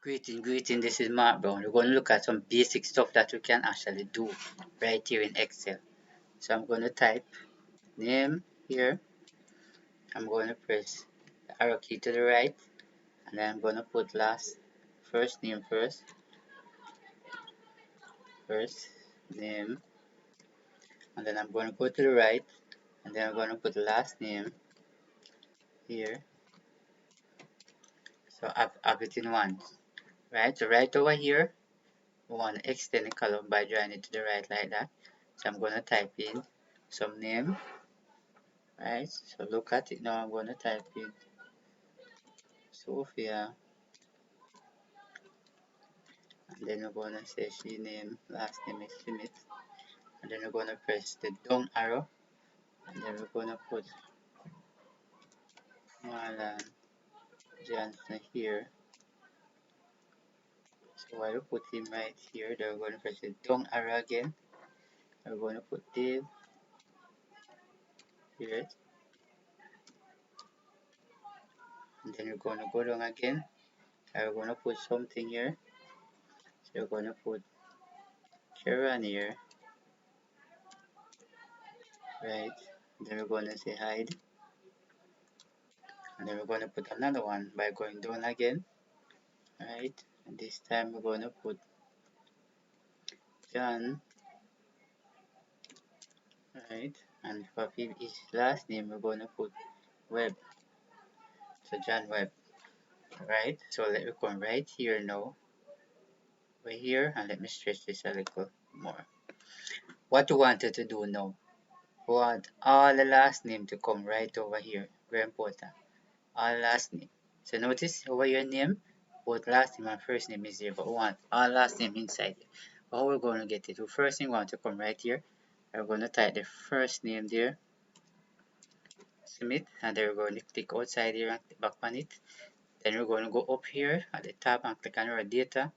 Greeting, this is Mark Brown. We're going to look at some basic stuff that we can actually do right here in Excel. So I'm going to type name here. I'm going to press the arrow key to the right, and then I'm going to put first name first name, and then I'm going to go to the right, and then I'm going to put last name here. So I've it in one, right? So right over here, we want to extend the column by drawing it to the right like that. So I'm going to type in some name, right? So look at it now. I'm going to type in Sophia, and then we're going to say she name, last name is Smith, and then we're going to press the down arrow, and then we're going to put Marlon Johnson here. So while we put him right here, then we're going to press the down arrow again. We're going to put Dave here, and then we're going to go down again, and we're going to put something here. So we're going to put Karen here, right? And then we're going to say hide, and then we're going to put another one by going down again, right? And this time we're going to put John, right? And for his last name we're going to put Webb, so John Webb, right? So let me come right here now, right here, and let me stretch this a little more. What we wanted to do now, we want all the last name to come right over here, very important, all last name. So notice over your name, both last name and first name is here, but we want all last name inside here. How we're going to get it? The first thing we want to come right here, we're going to type the first name there, Smith, and then we're going to click outside here and click back on it. Then we're going to go up here at the top and click on our data.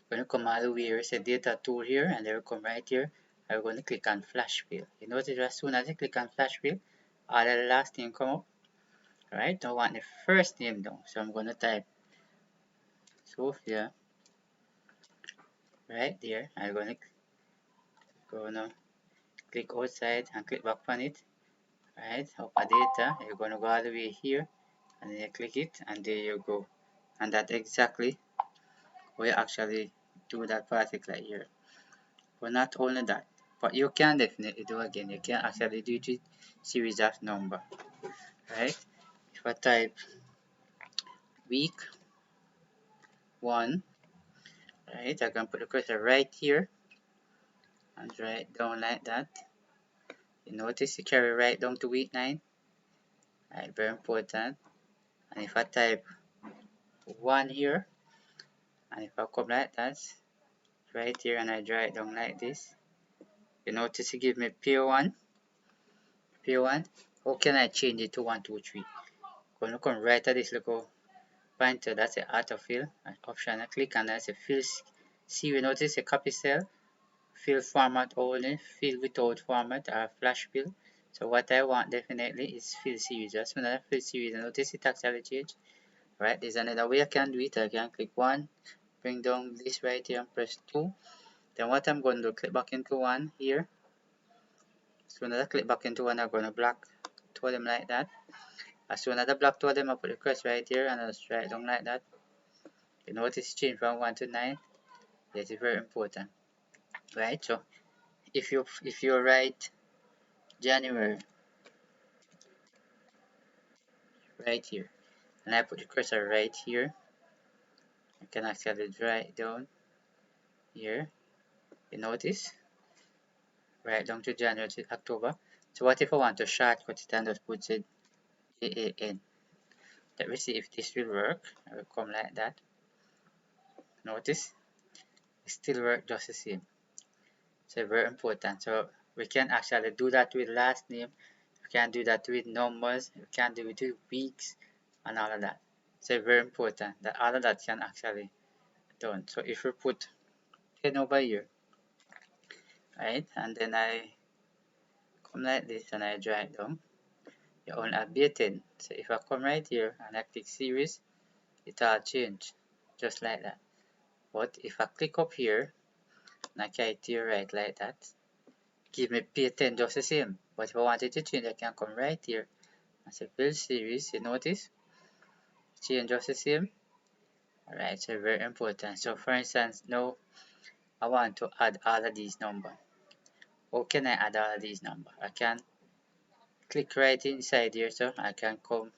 We're going to come all the way here, it's a data tool here, and then we'll come right here, and we're going to click on flash fill. You notice as soon as you click on flash fill, all the last name come up. Right, now I want the first name down, so I'm going to type Sophia right there. I'm going to click outside and click back on it, right, upper data. You're going to go all the way here, and then you click it, and there you go. And that's exactly how you actually do that particular here. But not only that, but you can definitely do again, you can actually do it series of number, right? If I type week 1, right, I can put the cursor right here and write down like that. You notice you carry right down to week 9, right, very important. And if I type 1 here, and if I come like that right here and I draw it down like this, you notice it give me pair 1. How can I change it to 1 2 3? Going to come right at this little pointer, that's the autofill option. I click and that's a fill series. Notice a copy cell, fill format only, fill without format, or flash fill. So what I want definitely is fill series. As soon as I fill series, notice it actually change. Right, there's another way I can do it. I can click 1, bring down this right here and press 2. Then what I'm going to do, click back into 1 here. As soon as I click back into 1, I'm going to block 2 of them like that. As soon as I block 2 of them, I put the cursor right here and I'll write down like that. You notice change from 1 to 9. That is very important, right? So if you write January right here, and I put the cursor right here, I can actually draw it down here. You notice right down to January to October. So what if I want to shortcut it and just put it JAN? Let me see if this will work. I will come like that. Notice it still works just the same. So very important. So we can actually do that with last name. We can do that with numbers. We can do it with weeks and all of that. So very important that all of that can actually done. So if we put 10 over here, right, and then I come like this and I drag it down, you only have 10. So if I come right here and I click series, it all change. just like that. But if I click up here and I carry it to your right like that, give me pay 10 just the same. But if I wanted to change, I can come right here and say build series. You notice? Change just the same. Alright, so very important. So for instance, now I want to add all of these numbers. How can I add all of these numbers? I can click right inside here, so I can go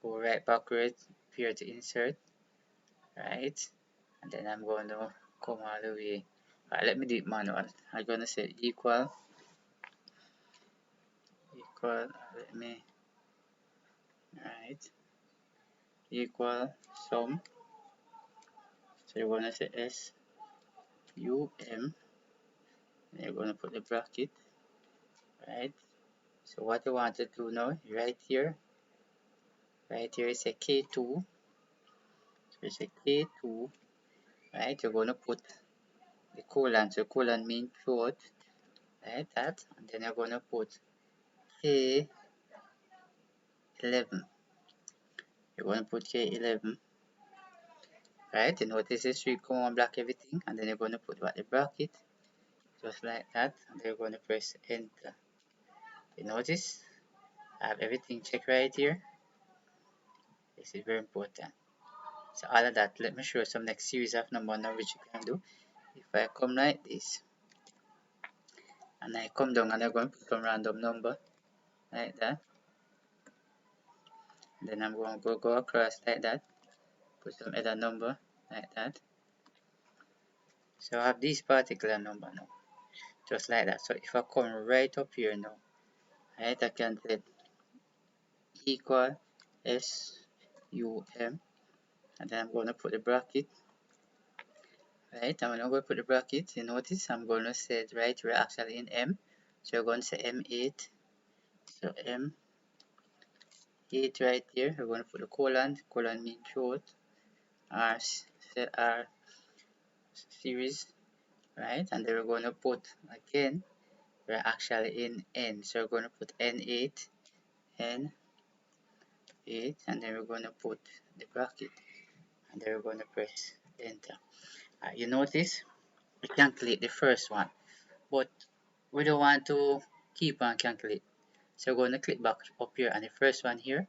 right backwards here to insert, right? And then I'm going to come all the way. Alright, let me do it manual. I'm going to say equal, let me, right, equal sum. So you're going to say SUM, and you're going to put the bracket, right? So what you want to do now, right here is a K2, so it's a K2, right? You're going to put the colon, so colon means float, right? That, and then you're going to put K11, you're going to put K11, right? You notice this we come and block everything, and then you're going to put what the bracket, just like that, and then you're going to press enter. You notice I have everything checked right here. This is very important. So all of that, let me show you some next series of number now which you can do. If I come like this and I come down and I'm going to put some random number like that, and then I'm going to go across like that, put some other number like that. So I have this particular number now, just like that. So if I come right up here now, right, I can say equal SUM, and then I'm going to put the bracket. Right, I'm going to put the bracket. You notice I'm going to set right, we're actually in M, so you're going to say M8. So M8 right here, we're going to put the colon means short, R series, right? And then we're going to put again, we're actually in N, so we're going to put N8, N8, and then we're going to put the bracket, and then we're going to press enter. You notice we calculate the first one, but we don't want to keep on calculate. So we're going to click back up here on the first one here,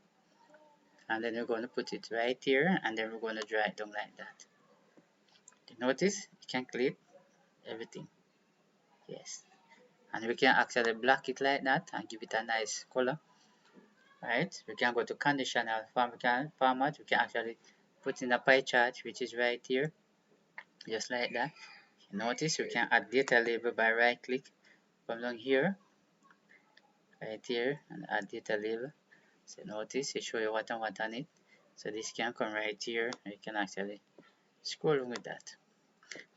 and then we're going to put it right here, and then we're going to drag it down like that. You notice you can click everything. Yes, and we can actually block it like that and give it a nice color. Right, we can go to conditional format. We can actually put in a pie chart, which is right here, just like that. You notice we can add data label by right click, come down here, right here, and add data label. So notice it show you what I want on it. So this can come right here, you can actually scroll with that.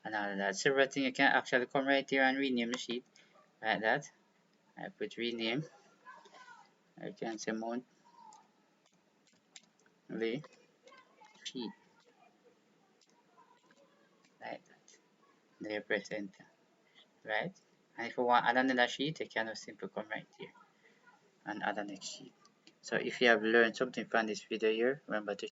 And all of that. Several things you can actually come right here and rename the sheet like that. I put rename. I can say monthly sheet like that. Then you press enter. Right? And if you want add another sheet, you can simply come right here and add the next sheet. So if you have learned something from this video here, remember to